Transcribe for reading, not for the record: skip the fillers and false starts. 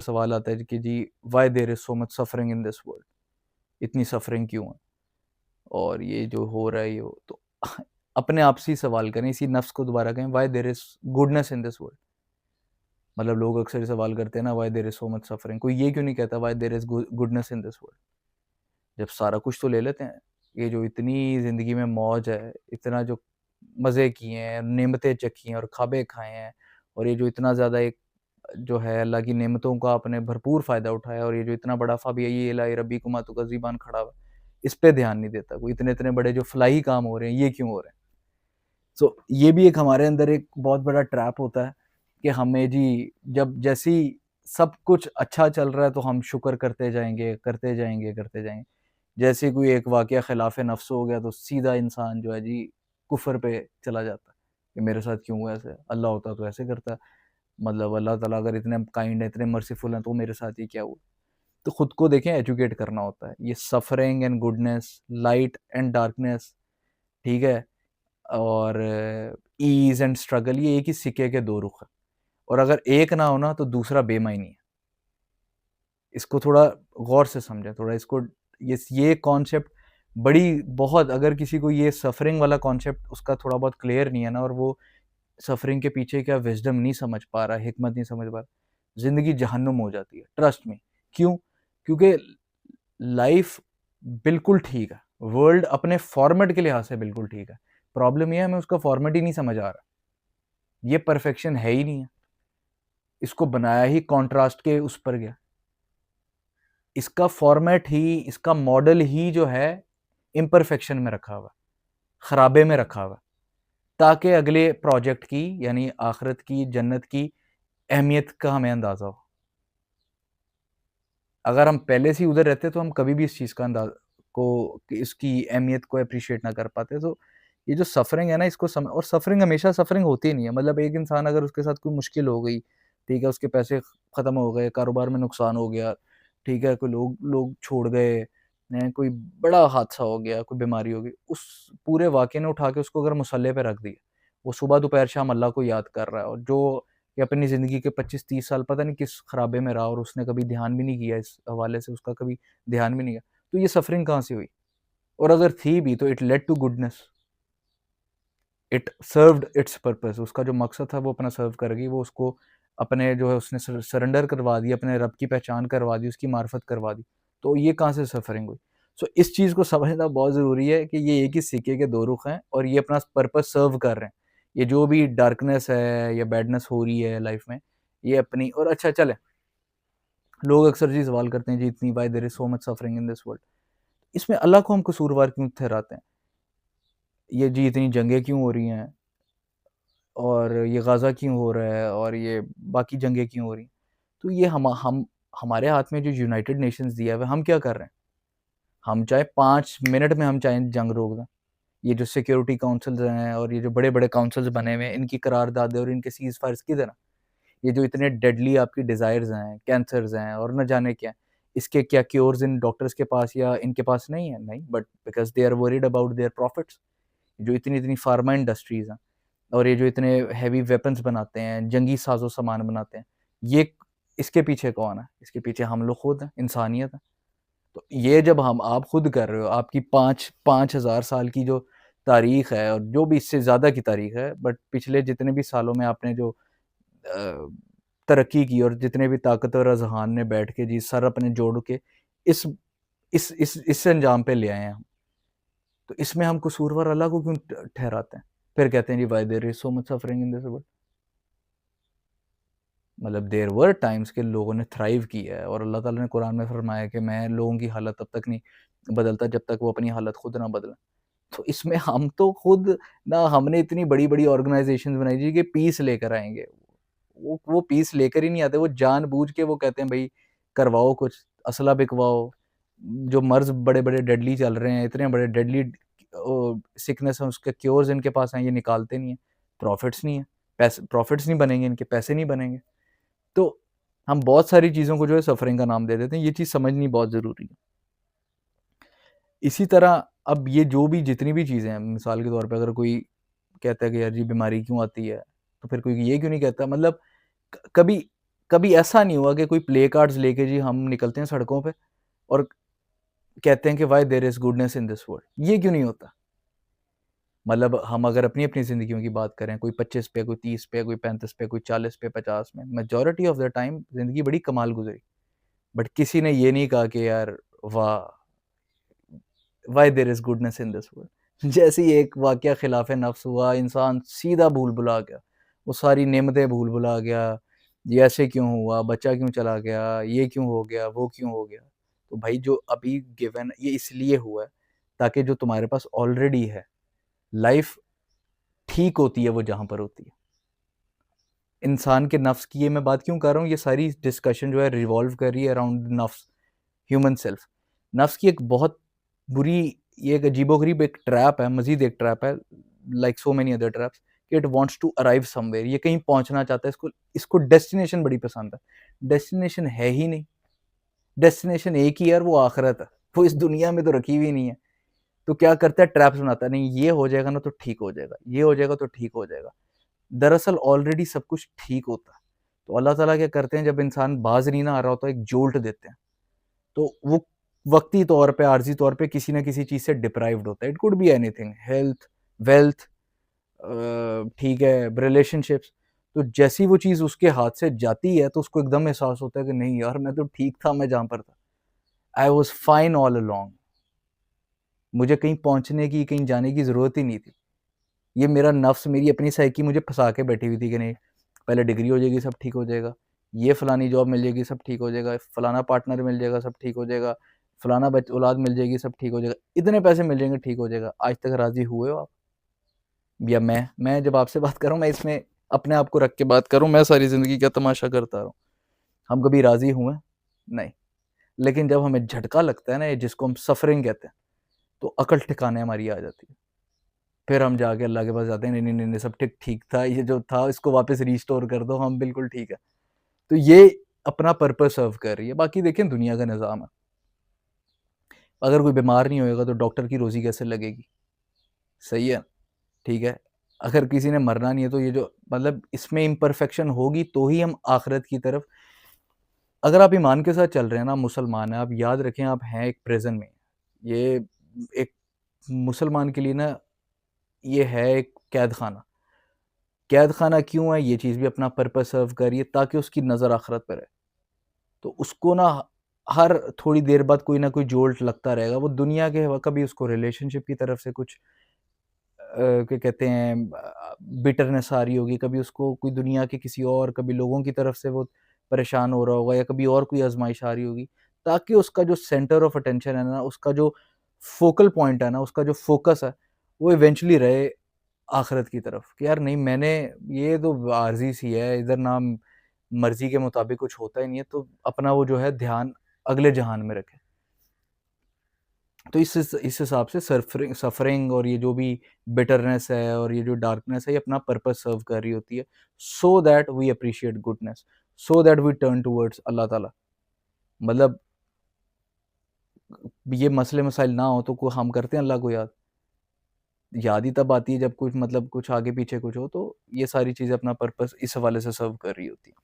सवाल आता है कि जी why there is so much suffering in this world, इतनी सफरिंग क्यों है और ये जो हो रहा है ये तो अपने आप से ही सवाल करें, इसी नफ्स को दोबारा कहें why there is goodness in this world. मतलब लोग अक्सर सवाल करते हैं ना why there is so much suffering, कोई ये क्यों नहीं कहता why there is goodness in this world. जब सारा कुछ तो ले लेते हैं, ये जो इतनी ज़िंदगी में मौज है, इतना जो मज़े किए हैं, नेमतें चखी हैं और ख़ाबे खाए हैं, और ये जो इतना ज़्यादा एक जो है अल्लाह की नेमतों का आपने भरपूर फ़ायदा उठाया, और ये जो इतना बड़ा फ़बिय्य ला रब्बिकुमा तुकज़्ज़िबान खड़ा हुआ है, इस पे ध्यान नहीं देता कोई। इतने-इतने बड़े जो फलाही काम हो रहे हैं, ये क्यों हो रहे हैं? सो ये भी एक हमारे अंदर एक बहुत बड़ा ट्रैप होता है कि हमें जी जब जैसे ही सब कुछ अच्छा चल रहा है तो हम शुक्र करते जाएँगे, करते जाएँगे, करते जाएँगे। जैसे ही कोई एक वाक़या खिलाफ़े नफ्स हो गया तो सीधा इंसान जो है जी कुफ़्र पे चला जाता है कि मेरे साथ क्यों हुआ ऐसे? अल्लाह होता तो ऐसे करता। मतलब अल्लाह ताला अगर इतने काइंड है, इतने मर्सीफुल हैं तो मेरे साथ ही क्या हुआ? तो खुद को देखें एजुकेट करना होता है। ये suffering and goodness, light and darkness, ठीक है? और ईज़ एंड स्ट्रगल, ये एक ही सिक्के के 2 रुख हैं, और अगर एक ना हो ना तो दूसरा बेमायनी है। इसको थोड़ा गौर से समझें, थोड़ा इसको ये कॉन्सेप्ट बड़ी बहुत, अगर किसी को ये सफ़रिंग वाला कॉन्सेप्ट उसका थोड़ा बहुत क्लियर नहीं है ना, और वो सफ़रिंग के पीछे क्या विज़डम नहीं समझ पा रहा, हिकमत नहीं समझ पा रहा, ज़िंदगी जहन्नुम हो जाती है, ट्रस्ट मी। क्यों? क्योंकि लाइफ़ बिल्कुल ठीक है, वर्ल्ड अपने फ़ॉर्मेट के लिहाज़ से बिल्कुल ठीक है। प्रॉब्लम ये है हमें उसका फ़ॉर्मेट ही नहीं समझ आ रहा। ये परफ़ेक्शन है ही नहीं है। इसको बनाया ही कॉन्ट्रास्ट के उस पर गया। इसका फ़ॉर्मेट ही, इसका मॉडल ही जो है इम्परफेक्शन में रखा हुआ है, खराबे में रखा हुआ है, ताकि अगले प्रोजेक्ट की यानी आखिरत की, जन्नत की अहमियत का हमें अंदाज़ा हो। अगर हम पहले से ही उधर रहते तो हम कभी भी इस चीज़ का इसकी अहमियत को एप्रिशिएट ना कर पाते। तो ये जो सफ़रिंग है ना, इसको और सफ़रिंग हमेशा सफ़रिंग होती नहीं है। मतलब एक इंसान अगर उसके साथ कोई मुश्किल हो गई, ठीक है, उसके पैसे ख़त्म हो गए, कारोबार में नुकसान हो गया, ठीक है, कोई लोग लोग छोड़ गए हैं, कोई बड़ा हादसा हो गया, कोई बीमारी हो गई, उस पूरे वाक़ये ने उठा के उसको अगर मुसल्ले पे रख दिया, वो सुबह दोपहर शाम अल्लाह को याद कर रहा है, और जो कि अपनी ज़िंदगी के 25-30 साल पता नहीं किस खराबे में रहा, और उसने कभी ध्यान भी नहीं किया, इस हवाले से उसका कभी ध्यान भी नहीं गया। तो ये सफ़रिंग कहाँ से हुई? और अगर थी भी तो it led to goodness, it served its purpose. उसका जो मकसद था वो अपना सर्व कर गई, वो उसको अपने जो है उसने सरेंडर करवा दी, अपने रब की पहचान करवा दी, उसकी मार्फत करवा दी। तो ये कहाँ से सफ़रिंग हुई? सो इस चीज़ को समझना बहुत ज़रूरी है कि ये एक ही सिक्के के 2 रुख हैं, और ये अपना पर्पस सर्व कर रहे हैं। ये जो भी डार्कनेस है या बैडनेस हो रही है लाइफ़ में, ये अपनी, और अच्छा चलें, लोग अक्सर जी सवाल करते हैं जी इतनी why there is so much suffering in this world. इसमें अल्लाह को हम कसूरवार क्यों ठहराते हैं? ये जी इतनी जंगें क्यों हो रही हैं, और ये गाज़ा क्यों हो रहा है, और ये बाकी जंगें क्यों हो रही हैं? तो ये हम हमारे हाथ में जो यूनाइटेड नेशंस दिया हुआ है, हम क्या कर रहे हैं? हम चाहे 5 मिनट में हम चाहे जंग रोक दें। ये जो सिक्योरिटी काउंसिल्स हैं और ये जो बड़े-बड़े काउंसिल्स बने हुए हैं, इनकी करारदादें और इनके सीज़फायर्स किधर हैं? ये जो इतने डेडली आपकी डिज़ायर्स हैं, कैंसर्स हैं और न जाने क्या, इसके क्या क्योर्स इन डॉक्टर्स के पास या इनके पास नहीं है? नहीं, but because they are worried about their profits. जो इतनी-इतनी फार्मा इंडस्ट्रीज़ हैं और ये जो इतने हेवी वेपन्स बनाते हैं, जंगी साज़ो-सामान बनाते हैं, ये इसके पीछे कौन है? इसके पीछे हम लोग खुद हैं, इंसानियत है। तो ये जब हम आप खुद कर रहे हो, आपकी 5,000 साल की जो तारीख़ है और जो भी इससे ज़्यादा की तारीख़ है, बट पिछले जितने भी सालों में आपने जो अ, तरक्की की और जितने भी ताकतवर अज़हान ने बैठ के जी सर अपने जोड़ के इस इस अंजाम पे ले आए हैं हम। तो इसमें हम कसूरवार अल्लाह को क्यों ठहराते हैं? फिर कहते हैं जी why there is so much suffering in this world. मतलब देयर वर टाइम्स के लोगों ने थ्राइव किया है, और अल्लाह ताला ने कुरान में फरमाया कि मैं लोगों की हालत तब तक नहीं बदलता जब तक वो अपनी हालत खुद ना बदलें। तो इसमें हम तो खुद ना, हमने इतनी बड़ी-बड़ी ऑर्गनाइज़ेशंस बनाई जी कि पीस लेकर आएँगे। वो पीस लेकर ही नहीं आते, वो जानबूझ के वो कहते हैं भई करवाओ कुछ, असला बिकवाओ। जो मर्ज़ बड़े-बड़े डेडली चल रहे हैं, इतने बड़े डेडली सिकनेस है, उसके क्योर्स इनके पास हैं, ये निकालते नहीं हैं। प्रॉफिट्स नहीं है, पैसे प्रॉफिट्स नहीं बनेंगे इनके, पैसे नहीं बनेंगे। तो हम बहुत सारी चीज़ों को जो है सफ़रिंग का नाम दे देते हैं, ये चीज़ समझनी बहुत ज़रूरी है। इसी तरह अब ये जो भी जितनी भी चीज़ें हैं, मिसाल के तौर पे अगर कोई कहता है कि यार जी बीमारी क्यों आती है, तो फिर कोई ये क्यों नहीं कहता, मतलब कभी कभी ऐसा नहीं हुआ कि कोई प्ले कार्ड्स लेके जी हम निकलते हैं सड़कों पे और कहते हैं कि why there is goodness in this world, ये क्यों नहीं होता? मतलब हम अगर अपनी-अपनी ज़िंदगियों की बात करें, कोई 25 पे, कोई 30 पे, कोई 35 पे, कोई 40 पे, 50 में, मेजॉरिटी ऑफ द टाइम ज़िंदगी बड़ी कमाल गुज़री। बट किसी ने ये नहीं कहा कि यार वाह! Why there is goodness in this world. जैसे ही एक वाक़या खिलाफ़े नफ्स हुआ, इंसान सीधा भूल-भुला गया। वो सारी नेमतें भूल-भुला गया, ये ऐसे क्यों हुआ, बच्चा क्यों चला गया, ये क्यों हो गया, वो क्यों हो गया। तो भाई जो अभी गिवन ये इसलिए हुआ है, ताकि जो तुम्हारे पास ऑलरेडी है, लाइफ़ ठीक होती है वो जहाँ पर होती है। इंसान के नफ्स की ये मैं बात क्यों कर रहा हूँ, ये सारी डिस्कशन जो है रिवॉल्व कर रही है अराउंड नफ्स, ह्यूमन सेल्फ। नफ्स की एक बहुत बुरी, ये एक अजीबो-गरीब एक ट्रैप है, मज़ीद एक ट्रैप है, like so many other traps, कि it wants to arrive somewhere, ये कहीं पहुँचना चाहता है, इसको इसको डेस्टिनेशन बड़ी पसंद है। डेस्टिनेशन है ही नहीं, डेस्टिनेशन एक ही है और वो आखिरत है, वो इस दुनिया में तो रखी हुई नहीं है। तो क्या करता है, ट्रैप्स बनाता है, नहीं ये हो जाएगा ना तो ठीक हो जाएगा, ये हो जाएगा तो ठीक हो जाएगा। दरअसल ऑलरेडी सब कुछ ठीक होता है। तो अल्लाह ताला क्या करते हैं, जब इंसान बाज़ नहीं ना आ रहा होता, एक जोल्ट देते हैं। तो वो वक़्ती तौर पे, आर्ज़ी तौर पे किसी न किसी चीज़ से डिप्राइव्ड होता है। It could be anything, health, wealth, ठीक है, रिलेशनशिप्स। तो जैसी वो चीज़ उसके हाथ से जाती है, तो उसको एकदम एहसास होता है कि नहीं यार, मैं तो ठीक था, मैं जहाँ पर था। I was fine all along. मुझे कहीं पहुँचने की, कहीं जाने की ज़रूरत ही नहीं थी। ये मेरा नफ्स, मेरी अपनी साइकी मुझे फँसा के बैठी हुई थी कि नहीं, पहले डिग्री हो जाएगी, सब ठीक हो जाएगा। ये फलानी जॉब मिल जाएगी, सब ठीक हो जाएगा। फलाना पार्टनर मिल जाएगा, सब ठीक हो जाएगा। फलाना बच औलाद मिल जाएगी, सब ठीक हो जाएगा। इतने पैसे मिल जाएँगे, ठीक हो जाएगा। आज तक राज़ी हुए हो आप? या मैं जब आपसे बात कर रहा हूँ, मैं इसमें अपने आप को रख के बात कर रहा हूँ, मैं सारी ज़िंदगी क्या तमाशा करता रहा हूँ। हम कभी राज़ी हुए? नहीं। लेकिन जब हमें झटका लगता है ना, ये जिसको हम सफ़रिंग कहते हैं, तो अकल ठिकाने हमारी आ जाती है। फिर हम जाके अल्लाह के पास जाते हैं, नहीं, नहीं, नहीं, नहीं, सब ठीक ठीक था, ये जो था इसको वापस रिस्टोर कर दो, हम बिल्कुल ठीक है। तो ये अपना पर्पस सर्व कर रही है। बाकी देखें दुनिया का निज़ाम है। अगर कोई बीमार नहीं होएगा तो डॉक्टर की रोज़ी कैसे लगेगी? सही है, ठीक है। अगर किसी ने मरना नहीं है, तो ये जो मतलब इसमें इम्परफेक्शन होगी तो ही हम आखिरत की तरफ, अगर आप ईमान के साथ चल रहे हैं ना, मुसलमान हैं, आप याद रखें आप हैं एक प्रिज़न में। ये एक मुसलमान के लिए ना, ये है एक कैद खाना। कैद खाना क्यों है? ये चीज़ भी अपना पर्पस सर्व कर रही है, ताकि उसकी नज़र आखिरत पे रहे। तो उसको ना हर थोड़ी देर बाद कोई ना कोई जोल्ट लगता रहेगा। वो दुनिया के कभी उसको रिलेशनशिप की तरफ से कुछ क्या कहते हैं, बिटरनेस आ रही होगी, कभी उसको कोई दुनिया के किसी और, कभी लोगों की तरफ से वो परेशान हो रहा होगा, या कभी और कोई आज़माइश आ रही होगी, ताकि उसका जो सेंटर ऑफ अटेंशन है ना, उसका जो फोकल पॉइंट है ना, उसका जो फ़ोकस है, वो इवेंचुअली रहे आखिरत की तरफ, कि यार नहीं, मैंने ये तो आर्ज़ी सी है, इधर ना मर्ज़ी के मुताबिक कुछ होता ही नहीं है, तो अपना वो जो है ध्यान अगले जहान में रखें। तो इस हिसाब से सफ़रिंग और ये जो भी बिटरनेस है और ये जो डार्कनेस है, ये अपना पर्पस सर्व कर रही होती है, so that we appreciate goodness, so that we turn towards अल्लाह ताला। मतलब ये मसले मसाइल ना हो तो हम करते हैं अल्लाह को याद। याद ही तब आती है जब कुछ मतलब कुछ आगे पीछे कुछ हो, तो ये सारी चीज़ें अपना पर्पस इस हवाले से सर्व कर रही होती हैं।